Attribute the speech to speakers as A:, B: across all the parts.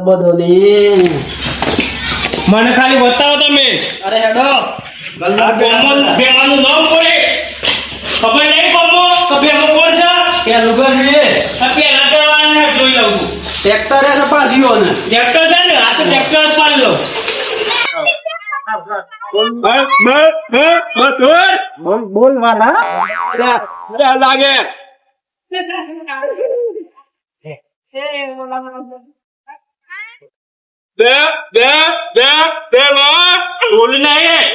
A: બધોની
B: મને ખાલી બતાવો તમે.
A: અરે હેડો
B: બેવાનું નામ બોલે ખબર નહીં કોમો તો બેમો કોણ છે
A: કે લુગર રે
B: આ પેલા કરવાના જોઈ લઉં છું.
A: ટ્રેક્ટર છે પાછીઓ ને
B: ટ્રેક્ટર છે ને આ તો ટ્રેક્ટર જ પાડ લો.
A: બોલ વાલા
B: લાગે બોલ નહીં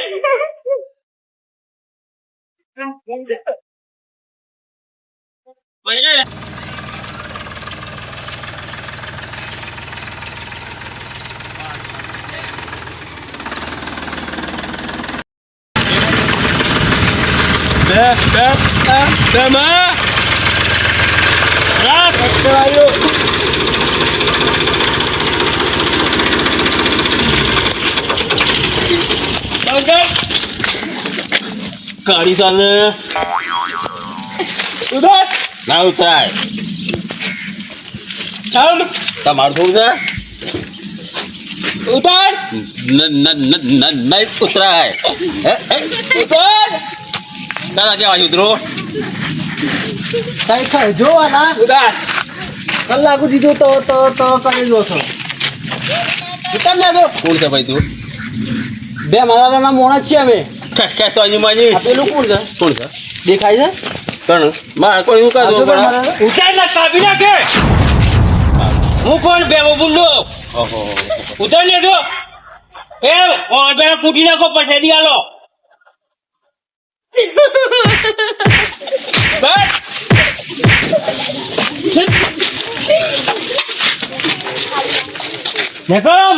B: ગાડી ચાલે ઉધાર ના ઉતરાય ચાલ તમારું થોડું છે ઉતાર નહીં ઉતરાય ઉતાર દાદા કેવા ઉતરો
A: કઈ ખર્ચો વાલા
B: ઉતાર
A: કલાક દીધું તો કરી દો છો ઉતાર લેજો
B: કોણ છે ભાઈ તું
A: બે મારા મોણ જ છે અમે
B: કેસો માજી
A: આ પેલું કોણ છે
B: કોણ છે
A: દેખાય છે
B: કોણ માર કોઈ ઉકા દો ઉતાર ના કાપી નાખે હું કોણ બેવો બુલ્લો ઓહો ઉતાર લેજો એ ઓર્ડર કૂટી નાખો પછી દી આલો બસ દેખમ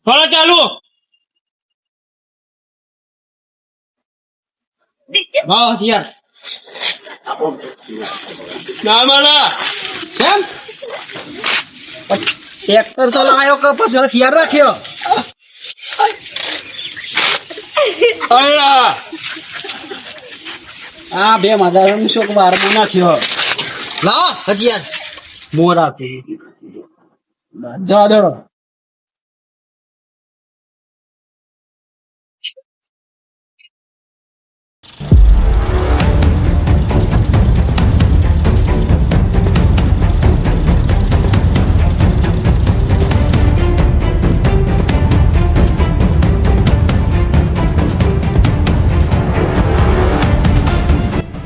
B: થોડા ચાલુ
A: વાહ યાર
B: ના માલા
A: કેમ ટ્રેક્ટર ચલાવ્યો કે પછી હથિયાર રાખ્યો
B: અલ્લા
A: આ બે માદા શોક બારમાં નાખ્યો લાવો હથિયાર મોર આપી જવા દો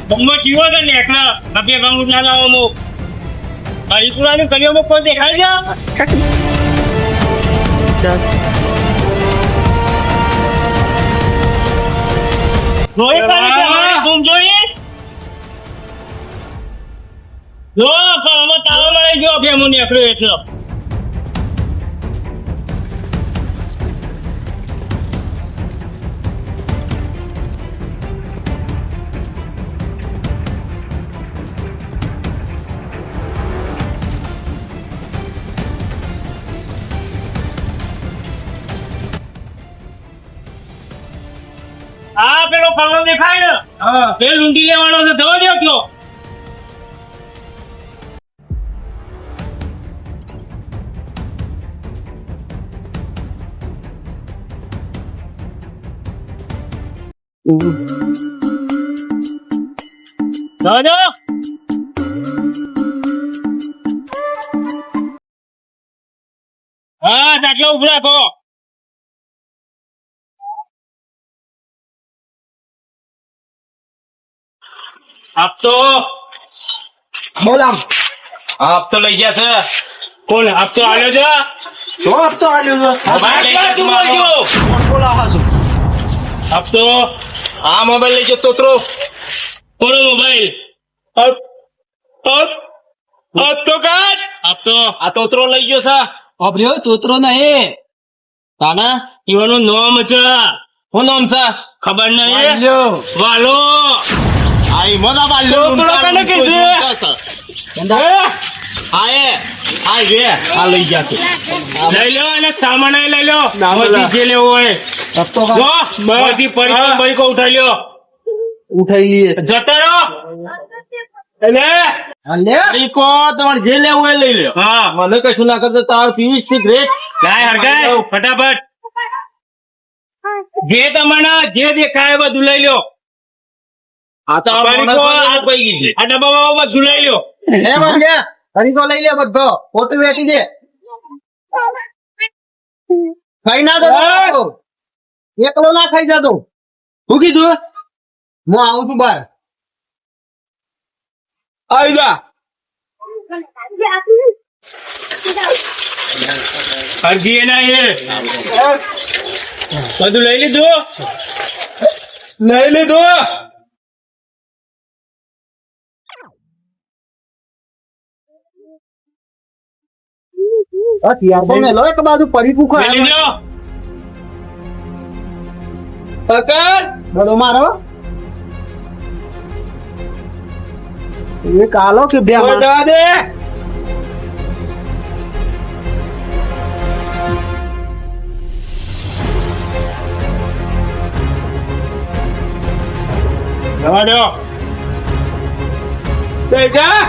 B: બમ્મો જીવો છે ને એકલા અભે બાંગુ ના લાવો મો હરિપુરાની ગલીઓમાં કોઈ દેખાય છે જોઈ પાણી તમારે ઘૂમ જોઈ જો પણ તાળો મળે ગયો અભે મો નીકળ્યો એટલો આ પેલો કલર દેખાય ને હા એ લૂંટી લેવાનો છે દવા દેવ કયો દવા દેવ હા દાખલો ઉભો રાખો આપતો
A: બોલામ
B: આપતો લઈ ગયા છે કોણ આપતો આવ્યો છે
A: જો હપ્તો આલ્યો બોલાવા છું
B: આપતો
C: આ મોબાઈલ લઈ જતો તોતરો
B: કોનો મોબાઈલ આપતો કાઢ આપતો
C: આ તોતરો લઈ ગયો છે
A: અભર્યો તોતરો નહીં
C: તાના
B: ઈવાનું નામ છે
C: શું નામ છે
B: ખબર નહીં
A: આલ્યો
B: વાલો
C: આ ઈ મોદા બાલ્યો
B: તોતરો કને કીધું?
C: આ રે આ લઈ જાતો
B: લઈ લો અને સામાન લઈ લો બધી જે લેવો હોય
A: હપ્તો
B: જો બધી પરીકો ઉઠાઈ લ્યો
A: ઉઠાઈ લઈએ
B: જતા રહો
C: એટલે
A: લે
C: તારીખો તમારે જે લેવું એ લઈ લ્યો.
B: હા
C: મને કશું ના કરતો તાર પીવીસ સિગરેટ
B: લાય હરગાય ફટાફટ જે તમને જે દેખાય એ બધું લઈ લ્યો
C: આ તો આ
B: તારીખો
C: માણસોને કોઈ કીધી.
B: આ ડબ્બામાં બધું લઈ લ્યો
A: એ બસ હરીકો લઈ લે બધો ફોટો વેચી દે ખાઈ ના દો એકલો ના ખાઈ જતો
C: શું કીધું
A: હું આવું છું બહાર
C: આવી જા
B: હરજી એના એ બધું લઈ લીધું
C: લઈ લીધું
A: લો એક બાજુ પડી ભૂખો
B: લઈ લીધો
C: પકડ
A: બોલો મારો એક આલો કે બે
C: કોઈ જવા દે
B: જવા દો
C: દે જા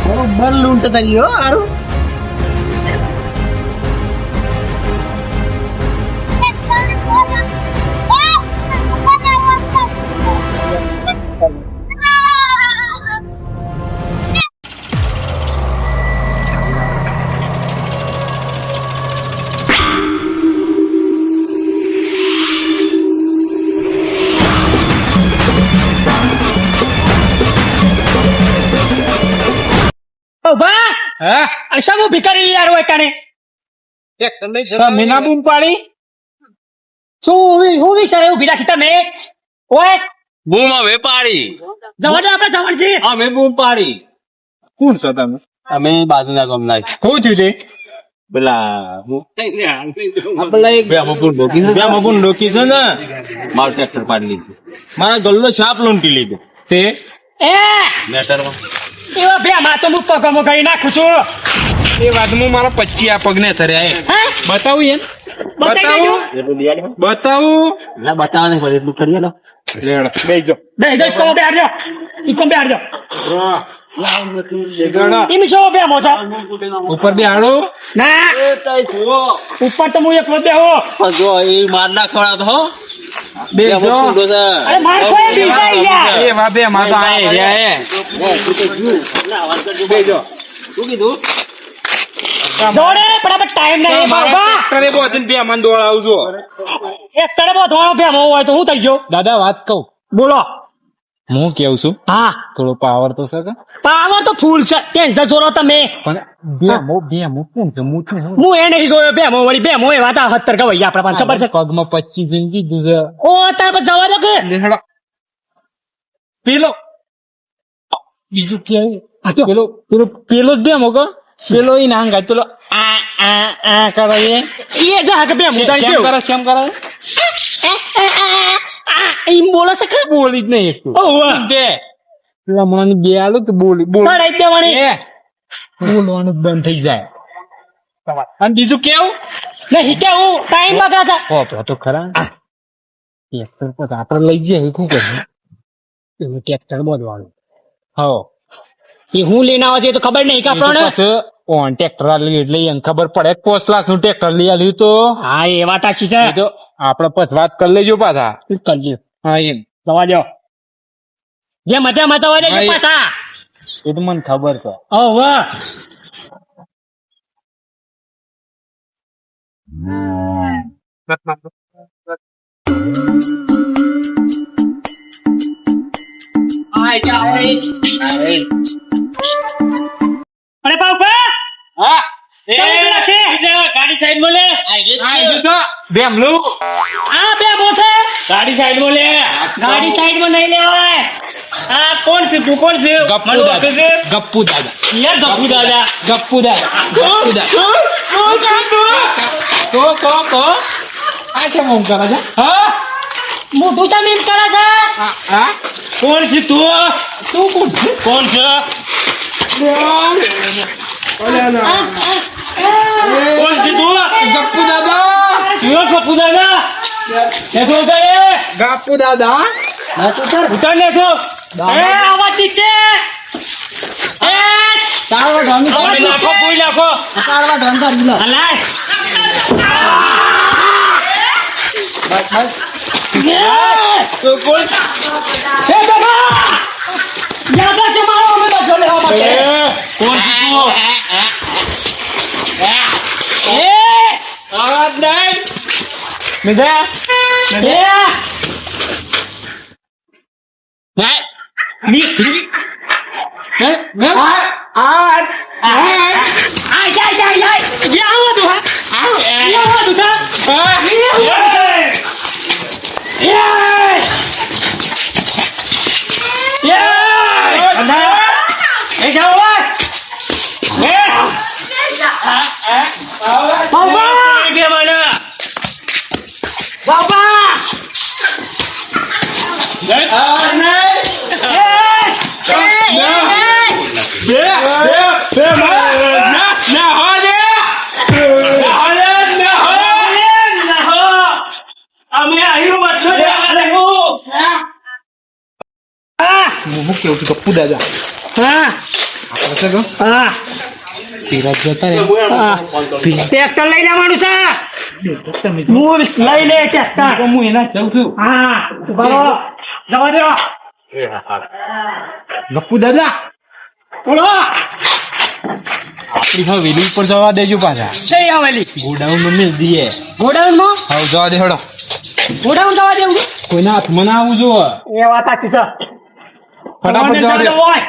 A: બરોબર લૂંટ થઈ ગયો હારું
D: વાહ
C: હા
D: અસા હું ભિખારી યાર હોય કાને
C: મીના બૂમ પાડી
D: હું વિચારે ઉભી રાખી તમે ઓય
C: બૂમ હવે પાડી
D: જવાનું આપણે જવાનું છે
C: અમે બૂમ પાડી કોણ છો તમે અમે બાજુના ગામના છીએ.
B: શું થયું તે
C: પેલા બે મપુન ડોકી છે ને મારું ટ્રેક્ટર પાડી લીધું મારા ગલ્લો સાપ લૂંટી લીધું
B: તે
D: એ
C: મેટરમાં
D: એવા બે માં તો હું પગમો કરી નાખું છું
B: એ વાત હું મારા 25 આ પગને થર્યા
D: હા
B: બતાવું એમ
D: બતાવી
B: બતાવું
C: ના બતાવવા નહીં પડે એટલું કરીએ લો
B: લેડ બેજો
D: બે જો કોમ બે આડજો ઈ કોમ બે આડજો
B: ગણા
D: ઈમ શો બે મોસા
B: ઉપર બે આડો
D: ના ઉપર તો હું એક બે હો
C: જો એ માર ના ખવડાવ તો હો
B: બેજો
D: અરે માર કોઈ બીજા યાર
B: એ વા બે માતા આય રહ્યા બેજો
C: શું કીધું
D: દોડે બરાબર ટાઈમ નહીં બાબા
B: ટ્રેક્ટરે બોધીને બે મન દોડાવજો
D: એક તડે બોધવાનો બે મો હોય તો હું થઈ ગયો
B: દાદા વાત કહું
D: બોલો
B: હું કેવું છું
D: હા
B: થોડો પાવર તો છે
D: પાવર તો ફૂલ છે ટેન્શન છોડો તમે
B: પણ બે કોણ છે મોટું
D: હું એ નહીં જોયો બે મો વળી બે મો એ વાત 70 ગવાઈ આપણા પાસે ખબર છે
B: પગમાં 25 જણ કીધું છે
D: ઓ તાર પર જવા દો કે
B: લેહડો પેલો બીજું કે પેલો જ બે મોકો પેલો ઈ નાંગ ગાય પેલો આ કરે
D: એ જા કે બે મો તારી છે
B: શ્યામ કરે
D: ઈ બોલે છે કે
B: બોલી જ નહીં એકલું
D: ઓ વાહ
B: દે પેલા મને બે આલો તો બોલી
D: પડાઈ દેવાની
B: બોલવાનું બંધ થઈ જાય અને બીજું કેવું
D: નહીં કેવું ટાઈમ બગાડે
B: ઓપરા તો ખરા ટ્રેક્ટર પર આપણે લઈ જઈએ શું કરીએ
D: છે ટ્રેક્ટર બોલવાનું
B: હો
D: એ હું લઈને આવે છે એ તો ખબર નહીં કે આપણને
B: ઓન ટ્રેક્ટર લઈ એટલે એને ખબર પડે 5 લાખ નું ટ્રેક્ટર લઈ આવ્યું તો
D: હા એ વાત આશી છે
B: એ તો આપડે પછી વાત કરી લેજો પાછા
D: કરજો
B: હા એમ
D: જવા દો જે મજા મજા હોય
B: હા,
D: ને
B: એ-
D: પાછા
B: એ તો મને ખબર છે
D: ઓ વાહ અરે બાપા
B: હા
D: ગાડી સાઈડ માં લે
B: બેમલું
D: આ બે બોસે
B: ગાડી સાઈડ માં લે
D: ગાડી સાઈડ માં નહીં લેવાય
B: આ કોણ છે તું કોણ છે
C: ગપ્પુ
B: મને
C: દાદા.
B: ઓળખે છે?
C: ગપ્પુ દાદા
D: યાર ગપુ દાદા
C: ગપ્પુ દાદા ગપ્પુ દાદા તો આ કેમ આમ કરે છે
B: હા
D: મોટું સામે એમ કરે છે
C: હા
B: કોણ છે તું
C: તું કોણ છે
B: કોણ છે કોણ કીધું?
A: ગપ્પુ દાદા
B: કયો ગપ્પુ દાદા? નેસો ઉતારે.
A: ગપ્પુ દાદા ના તો સર
B: ઉતાર નેસો.
D: એ આવા નીચે એ
A: ચારવા ઢોંગ
B: તમે નાખો, પૂરી નાખો.
A: ચારવા ઢોંગ કરી લો
D: અલાય
A: બસ બસ
B: તો કોણ?
D: એ બાબા યાદા છે મારો અમે તો જોડે હો માટે
B: કોણ કીધું?
D: એ
B: આવાજ નહીં.
D: મિજા એ
B: બે માણા.
A: હું કેવું છું ગપ્પુ દાદા આપણે તો ધીરજ જતા રે
D: ટ્રેક્ટર લઈ જવાનું છે હું લઈ લે ટ્રેક્ટર
A: હું એના જઉં છું
D: હા બરો જવા દો
A: ગપ્પુ દાદા
D: બોલો
A: આપણી હવેલી ઉપર જવા દેજો પાછા
D: છે આવેલી
A: ગોડાઉન માં મેલ દઈએ
D: ગોડાઉન માં
A: હવે જવા દે હેડો
D: ગોડાઉન જવા દેવું
A: કોઈના હાથમાં ના આવવું જોવે
D: એ વાત સાચી છે
A: ફટાફટ જવા દે
D: હોય